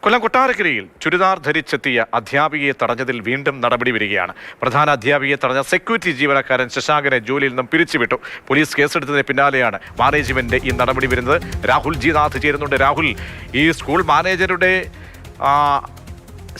കൊല്ലം കൊട്ടാരക്കരയിൽ ചുരിദാർ ധരിച്ചെത്തിയ അധ്യാപികയെ തടഞ്ഞതിൽ വീണ്ടും നടപടി വരികയാണ്. പ്രധാന അധ്യാപികയെ തടഞ്ഞ സെക്യൂരിറ്റി ജീവനക്കാരൻ ശശാങ്കനെ ജോലിയിൽ നിന്നും പിരിച്ചുവിട്ടു. പോലീസ് കേസെടുത്തതിന് പിന്നാലെയാണ് മാനേജ്മെന്റ് ഈ നടപടി വരുന്നത്. രാഹുൽ ജി നാഥ് ചേരുന്നുണ്ട്. രാഹുൽ, ഈ സ്കൂൾ മാനേജരുടെ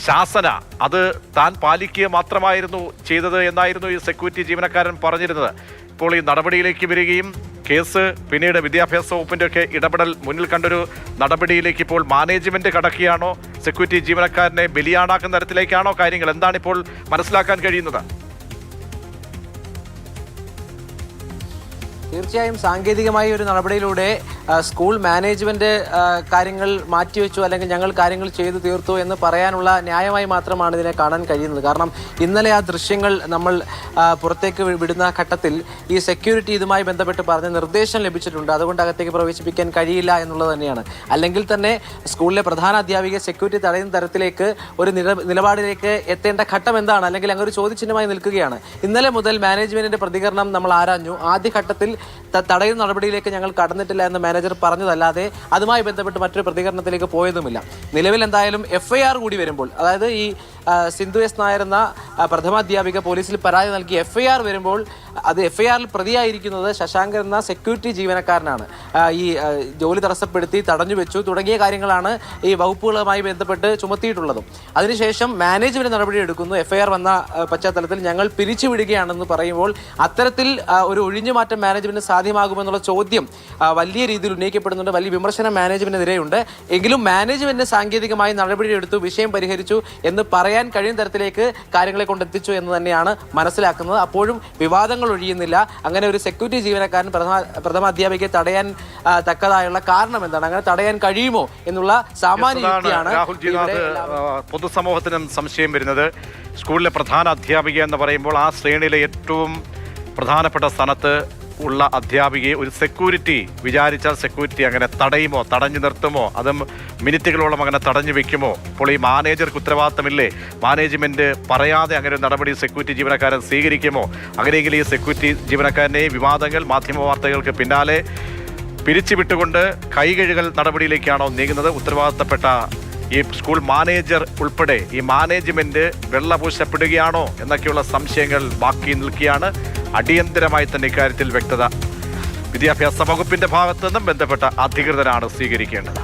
ശാസന അത് താൻ പാലിക്കുക മാത്രമായിരുന്നു ചെയ്തത് എന്നായിരുന്നു ഈ സെക്യൂരിറ്റി ജീവനക്കാരൻ പറഞ്ഞിരുന്നത്. ഇപ്പോൾ ഈ നടപടിയിലേക്ക് വരികയും കേസ് പിന്നീട് വിദ്യാഭ്യാസ വകുപ്പിൻ്റെ ഒക്കെ ഇടപെടൽ മുന്നിൽ കണ്ടൊരു നടപടിയിലേക്ക് ഇപ്പോൾ മാനേജ്മെന്റ് കടക്കുകയാണോ? സെക്യൂരിറ്റി ജീവനക്കാരനെ ബലിയാടാക്കുന്ന തരത്തിലേക്കാണോ കാര്യങ്ങൾ? എന്താണ് ഇപ്പോൾ മനസ്സിലാക്കാൻ കഴിയുന്നത്? തീർച്ചയായും സാങ്കേതികമായ ഒരു നടപടിയിലൂടെ സ്കൂൾ മാനേജ്മെന്റ് കാര്യങ്ങൾ മാറ്റിവെച്ചു, അല്ലെങ്കിൽ ഞങ്ങൾ കാര്യങ്ങൾ ചെയ്തു തീർത്തു എന്ന് പറയാനുള്ള ന്യായമായി മാത്രമാണ് ഇതിനെ കാണാൻ കഴിയുന്നത്. കാരണം ഇന്നലെ ആ ദൃശ്യങ്ങൾ നമ്മൾ പുറത്തേക്ക് വിടുന്ന ഘട്ടത്തിൽ ഈ സെക്യൂരിറ്റി ഇതുമായി ബന്ധപ്പെട്ട് പറഞ്ഞ നിർദ്ദേശം ലഭിച്ചിട്ടുണ്ട്. അതുകൊണ്ട് അകത്തേക്ക് പ്രവേശിപ്പിക്കാൻ കഴിയില്ല എന്നുള്ളത് തന്നെയാണ്. അല്ലെങ്കിൽ തന്നെ സ്കൂളിലെ പ്രധാന അധ്യാപികയെ സെക്യൂരിറ്റി തടയുന്ന തരത്തിലേക്ക് ഒരു നിലപാടിലേക്ക് എത്തേണ്ട ഘട്ടം എന്താണ്? അല്ലെങ്കിൽ അങ്ങനെ ഒരു ചോദ്യചിഹ്നമായി നിൽക്കുകയാണ്. ഇന്നലെ മുതൽ മാനേജ്മെന്റിന്റെ പ്രതികരണം നമ്മൾ ആരാഞ്ഞു. ആദ്യഘട്ടത്തിൽ തടയുന്ന നടപടിയിലേക്ക് ഞങ്ങൾ കടന്നിട്ടില്ല എന്ന് മാനേജർ പറഞ്ഞതല്ലാതെ അതുമായി ബന്ധപ്പെട്ട് മറ്റൊരു പ്രതികരണത്തിലേക്ക് പോയതുമില്ല. നിലവിൽ എന്തായാലും FIR കൂടി വരുമ്പോൾ, അതായത് ഈ സിന്ധു എസ് നായർ എന്ന പ്രഥമാധ്യാപിക പോലീസിൽ പരാതി നൽകി FIR വരുമ്പോൾ അത് FIRൽ പ്രതിയായിരിക്കുന്നത് ശശാങ്കൻ എന്ന സെക്യൂരിറ്റി ജീവനക്കാരനാണ്. ഈ ജോലി തടസ്സപ്പെടുത്തി തടഞ്ഞു വെച്ചു തുടങ്ങിയ കാര്യങ്ങളാണ് ഈ വകുപ്പുകളുമായി ബന്ധപ്പെട്ട് ചുമത്തിയിട്ടുള്ളതും. അതിനുശേഷം മാനേജ്മെന്റ് നടപടി എടുക്കുന്നു. FIR വന്ന പശ്ചാത്തലത്തിൽ ഞങ്ങൾ പിരിച്ചുവിടുകയാണെന്ന് പറയുമ്പോൾ അത്തരത്തിൽ ഒരു ഒഴിഞ്ഞുമാറ്റം മാനേജ്മെന്റ് സാധ്യമാകുമെന്നുള്ള ചോദ്യം വലിയ രീതിയിൽ ഉന്നയിക്കപ്പെടുന്നുണ്ട്. വലിയ വിമർശനം മാനേജ്മെന്റിനെതിരെയുണ്ട്. എങ്കിലും മാനേജ്മെന്റ് സാങ്കേതികമായി നടപടിയെടുത്തു, വിഷയം പരിഹരിച്ചു എന്ന് പറയാൻ കഴിയുന്ന തരത്തിലേക്ക് കാര്യങ്ങളെ കൊണ്ടെത്തിച്ചു എന്ന് തന്നെയാണ് മനസ്സിലാക്കുന്നത്. അപ്പോഴും വിവാദങ്ങൾ ഒഴിയുന്നില്ല. അങ്ങനെ ഒരു സെക്യൂരിറ്റി ജീവനക്കാരൻ പ്രഥമ അധ്യാപികയെ തടയാൻ തക്കതായുള്ള കാരണം എന്താണ്? അങ്ങനെ തടയാൻ കഴിയുമോ എന്നുള്ള സാമാന്യ യുക്തിയാണ് പൊതുസമൂഹത്തിനും സംശയം വരുന്നത്. സ്കൂളിലെ പ്രധാന അധ്യാപിക എന്ന് പറയുമ്പോൾ ആ ശ്രേണിയിലെ ഏറ്റവും പ്രധാനപ്പെട്ട സ്ഥാനത്ത് ഉള്ള അധ്യാപികയെ ഒരു സെക്യൂരിറ്റി വിചാരിച്ചാൽ സെക്യൂരിറ്റി അങ്ങനെ തടയുമോ, തടഞ്ഞു നിർത്തുമോ, അതും മിനിറ്റുകളോളം അങ്ങനെ തടഞ്ഞു വെക്കുമോ? അപ്പോൾ ഈ മാനേജർക്ക് ഉത്തരവാദിത്തമില്ലേ? മാനേജ്മെന്റ് പറയാതെ അങ്ങനെ ഒരു നടപടി സെക്യൂരിറ്റി ജീവനക്കാരൻ സ്വീകരിക്കുമോ? അങ്ങനെയെങ്കിൽ ഈ സെക്യൂരിറ്റി ജീവനക്കാരനെ വിവാദങ്ങൾ, മാധ്യമ വാർത്തകൾക്ക് പിന്നാലെ പിരിച്ചുവിട്ടുകൊണ്ട് കൈകഴുകൽ നടപടിയിലേക്കാണോ നീങ്ങുന്നത്? ഉത്തരവാദിത്തപ്പെട്ട ഈ സ്കൂൾ മാനേജർ ഉൾപ്പെടെ ഈ മാനേജ്മെന്റ് വെള്ളപൂശപ്പെടുകയാണോ എന്നൊക്കെയുള്ള സംശയങ്ങൾ ബാക്കി നിൽക്കുകയാണ്. അടിയന്തരമായി തന്നെ ഇക്കാര്യത്തിൽ വ്യക്തത വിദ്യാഭ്യാസ വകുപ്പിന്റെ ഭാഗത്തു നിന്നും ബന്ധപ്പെട്ട അധികൃതരാണ് സ്വീകരിക്കേണ്ടത്.